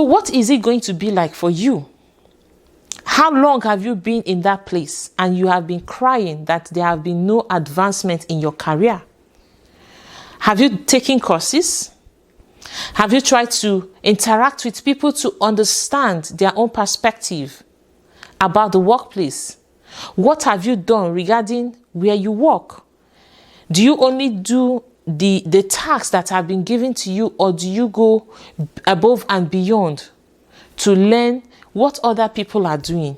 what is it going to be like for you? How long have you been in that place and you have been crying that there have been no advancement in your career? Have you taken courses? Have you tried to interact with people to understand their own perspective about the workplace? What have you done regarding where you work? Do you only do the tasks that have been given to you, or do you go above and beyond to learn what other people are doing?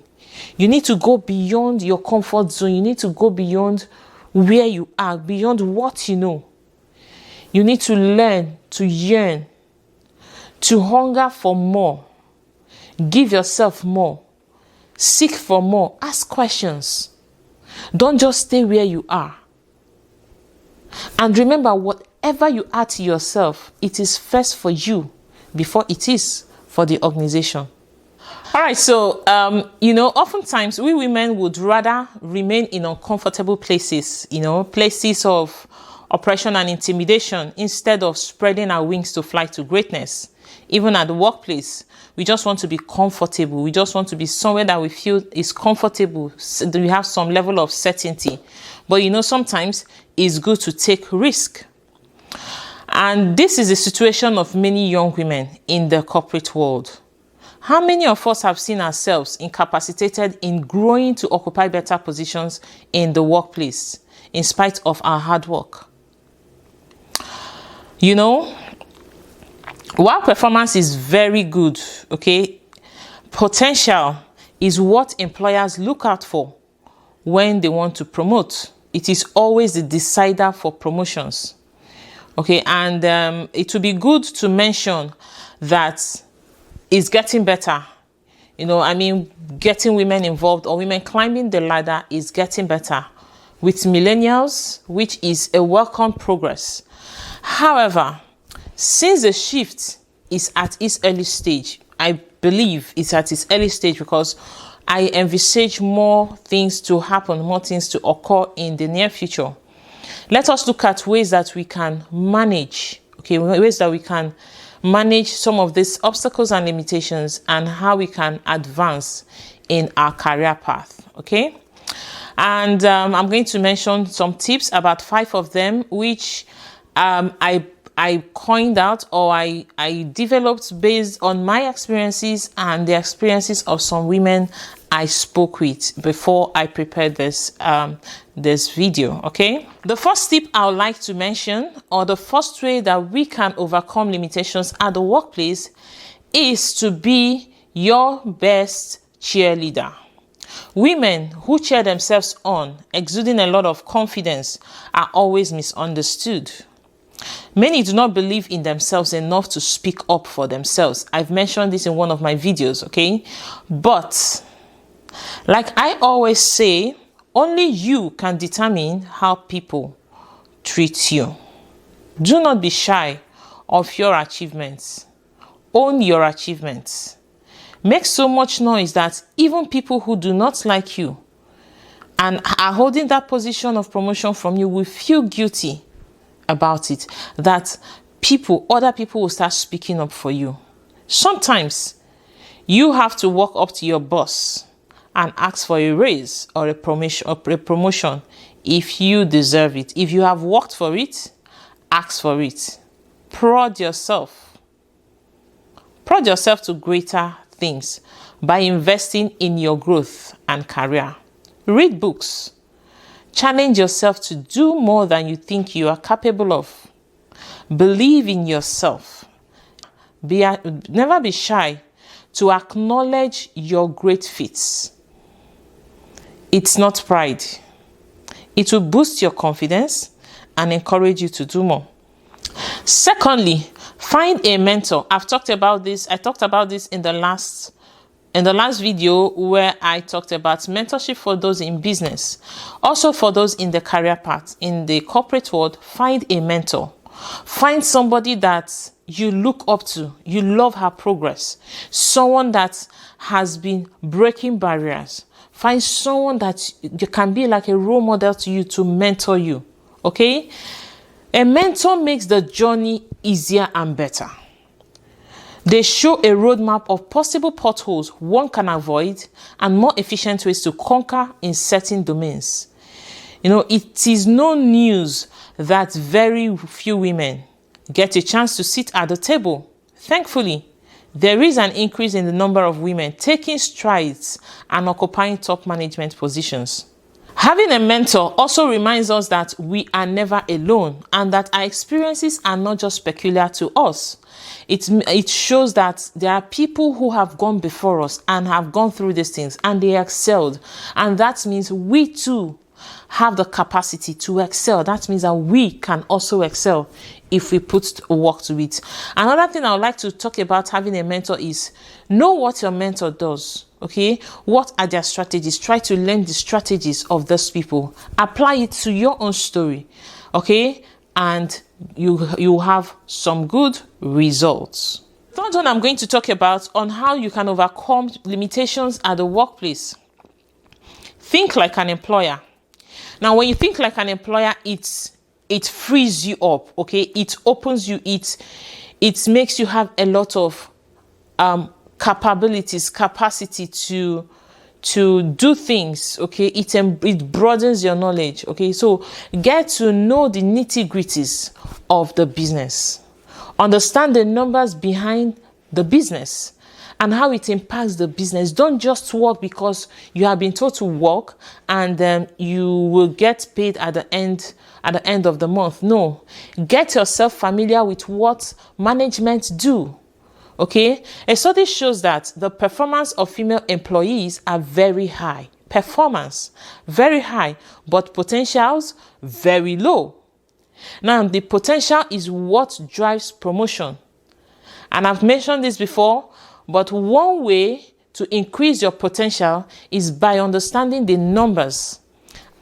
You need to go beyond your comfort zone. You need to go beyond where you are, beyond what you know. You need to learn, to yearn, to hunger for more. Give yourself more. Seek for more. Ask questions. Don't just stay where you are. And remember, whatever you add to yourself, it is first for you before it is for the organization. All right, so, oftentimes we women would rather remain in uncomfortable places, places of oppression and intimidation, instead of spreading our wings to fly to greatness. Even at the workplace, we just want to be comfortable. We just want to be somewhere that we feel is comfortable. So we have some level of certainty. But sometimes it's good to take risk. And this is the situation of many young women in the corporate world. How many of us have seen ourselves incapacitated in growing to occupy better positions in the workplace in spite of our hard work? While performance is very good, potential is what employers look out for when they want to promote. It is always the decider for promotions. And it would be good to mention that it's getting better. Getting women involved or women climbing the ladder is getting better with millennials, which is a welcome progress. However, since the shift is at its early stage, I believe it's at its early stage because I envisage more things to happen, more things to occur in the near future. Let us look at ways that we can manage, ways that we can manage some of these obstacles and limitations and how we can advance in our career path, And I'm going to mention some tips, about 5 of them, which I coined out or I developed based on my experiences and the experiences of some women I spoke with before I prepared this video. The first tip I would like to mention, or the first way that we can overcome limitations at the workplace, is to be your best cheerleader. Women who cheer themselves on, exuding a lot of confidence, are always misunderstood. Many do not believe in themselves enough to speak up for themselves. I've mentioned this in one of my videos, But, like I always say, only you can determine how people treat you. Do not be shy of your achievements. Own your achievements. Make so much noise that even people who do not like you and are holding that position of promotion from you will feel guilty about it, that other people will start speaking up for you. Sometimes you have to walk up to your boss and ask for a raise or a promotion if you deserve it. If you have worked for it, ask for it. Prod yourself to greater things by investing in your growth and career. Read books. Challenge yourself to do more than you think you are capable of. Believe in yourself. Never be shy to acknowledge your great feats. It's not pride. It will boost your confidence and encourage you to do more. Secondly, find a mentor. I talked about this in the last video where I talked about mentorship for those in business. Also for those in the career path, in the corporate world, find a mentor. Find somebody that you look up to. You love her progress. Someone that has been breaking barriers. Find someone that can be like a role model to you, to mentor you. A mentor makes the journey easier and better. They show a roadmap of possible potholes one can avoid and more efficient ways to conquer in certain domains. You know, it is no news that very few women get a chance to sit at the table. Thankfully, there is an increase in the number of women taking strides and occupying top management positions. Having a mentor also reminds us that we are never alone and that our experiences are not just peculiar to us. It shows that there are people who have gone before us and have gone through these things and they excelled. And that means we too have the capacity to excel. That means that we can also excel if we put work to it. Another thing I would like to talk about having a mentor is know what your mentor does. Okay, what are their strategies? Try to learn the strategies of those people. Apply it to your own story. Okay, and you have some good results. The third one I'm going to talk about on how you can overcome limitations at the workplace. Think like an employer. Now, when you think like an employer, it frees you up. Okay, it opens you. It makes you have a lot of capacity to do things. Okay, it broadens your knowledge. Okay, so get to know the nitty-gritties of the business, understand the numbers behind the business and how it impacts the business. Don't just work because you have been told to work and you will get paid at the end of the month. No, get yourself familiar with what management do. Okay, a study shows that the performance of female employees are very high. Performance, very high, but potentials, very low. Now, the potential is what drives promotion. And I've mentioned this before, but one way to increase your potential is by understanding the numbers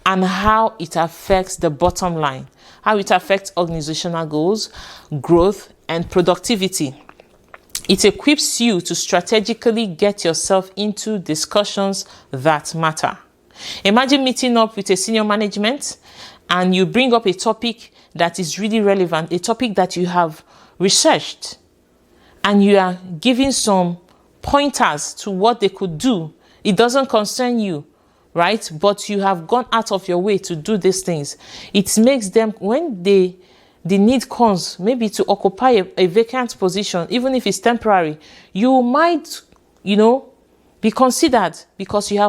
and how it affects the bottom line, how it affects organizational goals, growth, and productivity. It equips you to strategically get yourself into discussions that matter. Imagine meeting up with a senior management and you bring up a topic that is really relevant, a topic that you have researched, and you are giving some pointers to what they could do. It doesn't concern you, right? But you have gone out of your way to do these things. It makes them, when the need comes, maybe to occupy a vacant position, even if it's temporary, you might, be considered because you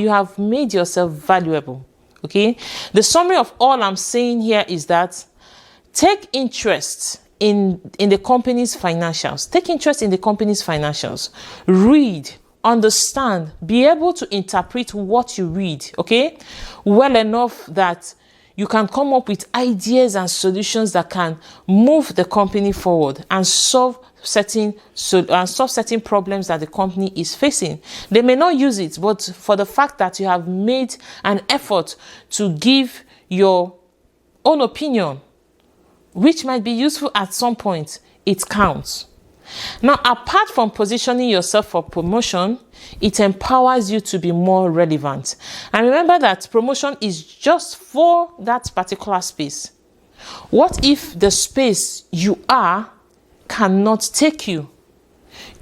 have made yourself valuable. Okay. The summary of all I'm saying here is that take interest in the company's financials. Take interest in the company's financials. Read, understand, be able to interpret what you read, okay? Well enough that you can come up with ideas and solutions that can move the company forward and solve certain problems that the company is facing. They may not use it, but for the fact that you have made an effort to give your own opinion, which might be useful at some point, it counts. Now, apart from positioning yourself for promotion, it empowers you to be more relevant. And remember that promotion is just for that particular space. What if the space you are cannot take you?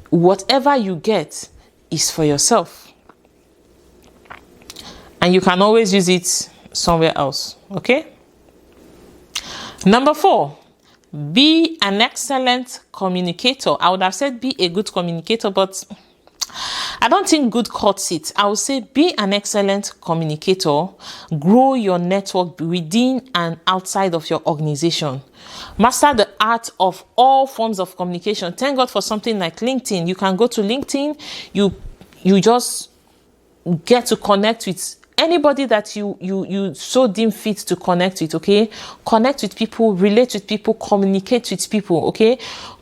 Whatever you get is for yourself. And you can always use it somewhere else, okay? Number 4, be an excellent communicator. I would have said be a good communicator, but I don't think good cuts it. I would say be an excellent communicator. Grow your network within and outside of your organization. Master the art of all forms of communication. Thank God for something like LinkedIn. You can go to LinkedIn. You just get to connect with anybody that you so deem fit to connect with, okay? Connect with people, relate with people, communicate with people, okay?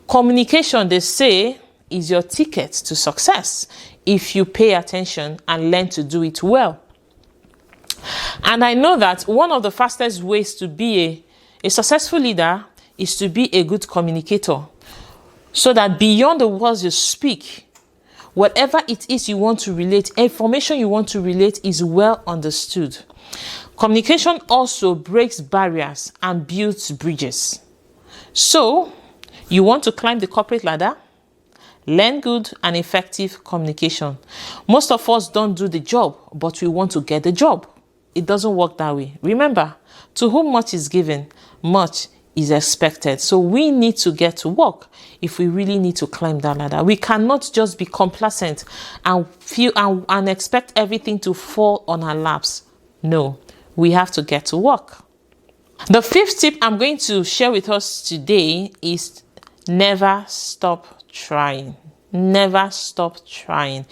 Communication, they say, is your ticket to success if you pay attention and learn to do it well. And I know that one of the fastest ways to be a successful leader is to be a good communicator, so that beyond the words you speak, whatever it is you want to relate, information you want to relate is well understood. Communication also breaks barriers and builds bridges. So, you want to climb the corporate ladder? Learn good and effective communication. Most of us don't do the job, but we want to get the job. It doesn't work that way. Remember, to whom much is given, much is expected. So we need to get to work if we really need to climb that ladder. We cannot just be complacent and feel and expect everything to fall on our laps. No, we have to get to work. The fifth tip I'm going to share with us today is never stop trying. Never stop trying.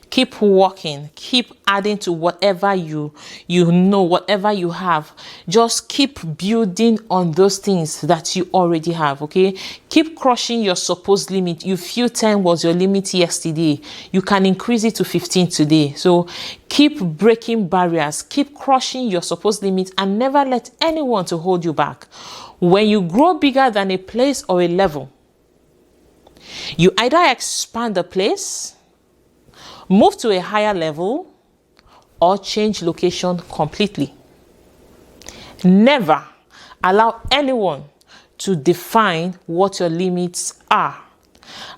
Keep working. Keep adding to whatever you know, whatever you have. Just keep building on those things that you already have, okay? Keep crushing your supposed limit. You feel 10 was your limit yesterday. You can increase it to 15 today. So keep breaking barriers. Keep crushing your supposed limit and never let anyone to hold you back. When you grow bigger than a place or a level, you either expand the place, move to a higher level, or change location completely. Never allow anyone to define what your limits are.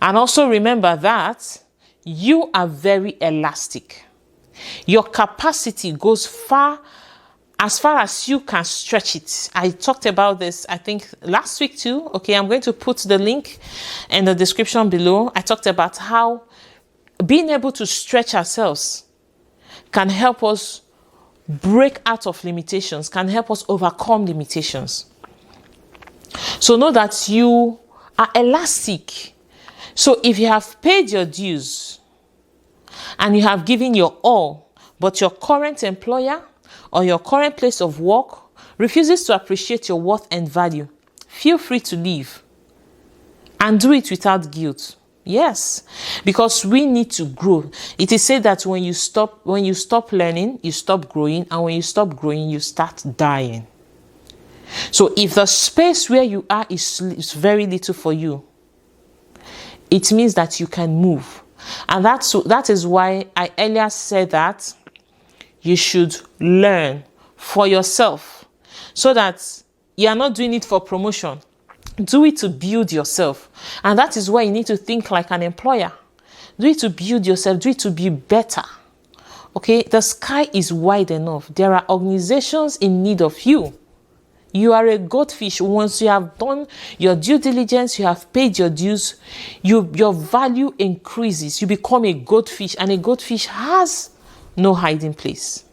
And also remember that you are very elastic. Your capacity goes as far as you can stretch it. I talked about this, I think, last week too. Okay, I'm going to put the link in the description below. I talked about how being able to stretch ourselves can help us break out of limitations, can help us overcome limitations. So know that you are elastic. So if you have paid your dues and you have given your all, but your current employer or your current place of work refuses to appreciate your worth and value, feel free to leave and do it without guilt. Yes, because we need to grow. It is said that when you stop learning, you stop growing, and when you stop growing, you start dying. So if the space where you are is very little for you, it means that you can move. And that is why I earlier said that you should learn for yourself so that you are not doing it for promotion. Do it to build yourself. And that is why you need to think like an employer. Do it to build yourself. Do it to be better. Okay? The sky is wide enough. There are organizations in need of you. You are a goldfish. Once you have done your due diligence, you have paid your dues, your value increases. You become a goldfish, and a goldfish has no hiding place.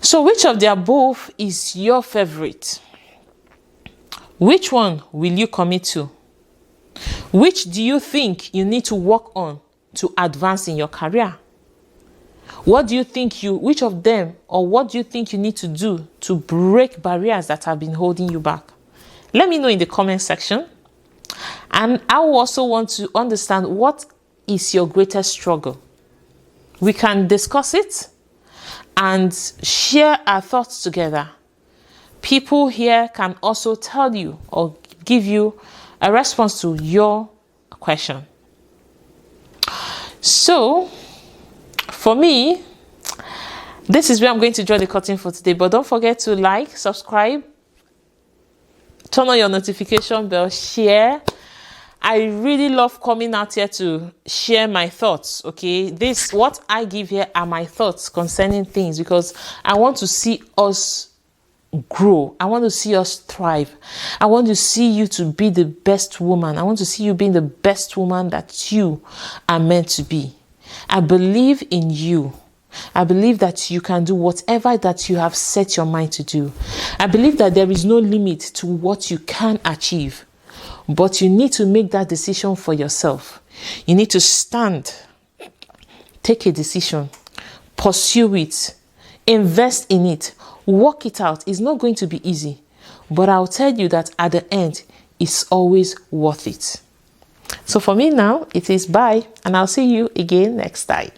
So which of the above is your favorite? Which one will you commit to? Which do you think you need to work on to advance in your career? What do you think which of them, or what do you think you need to do to break barriers that have been holding you back? Let me know in the comment section. And I also want to understand, what is your greatest struggle? We can discuss it and share our thoughts together. People here can also tell you or give you a response to your question. So, for me, this is where I'm going to draw the curtain for today. But don't forget to like, subscribe, turn on your notification bell, share. I really love coming out here to share my thoughts, okay? What I give here are my thoughts concerning things, because I want to see us grow. I want to see us thrive. I want to see you to be the best woman. I want to see you being the best woman that you are meant to be. I believe in you. I believe that you can do whatever that you have set your mind to do. I believe that there is no limit to what you can achieve. But you need to make that decision for yourself. You need to stand, take a decision, pursue it, invest in it, work it out. It's not going to be easy, but I'll tell you that at the end, it's always worth it. So for me now, it is bye, and I'll see you again next time.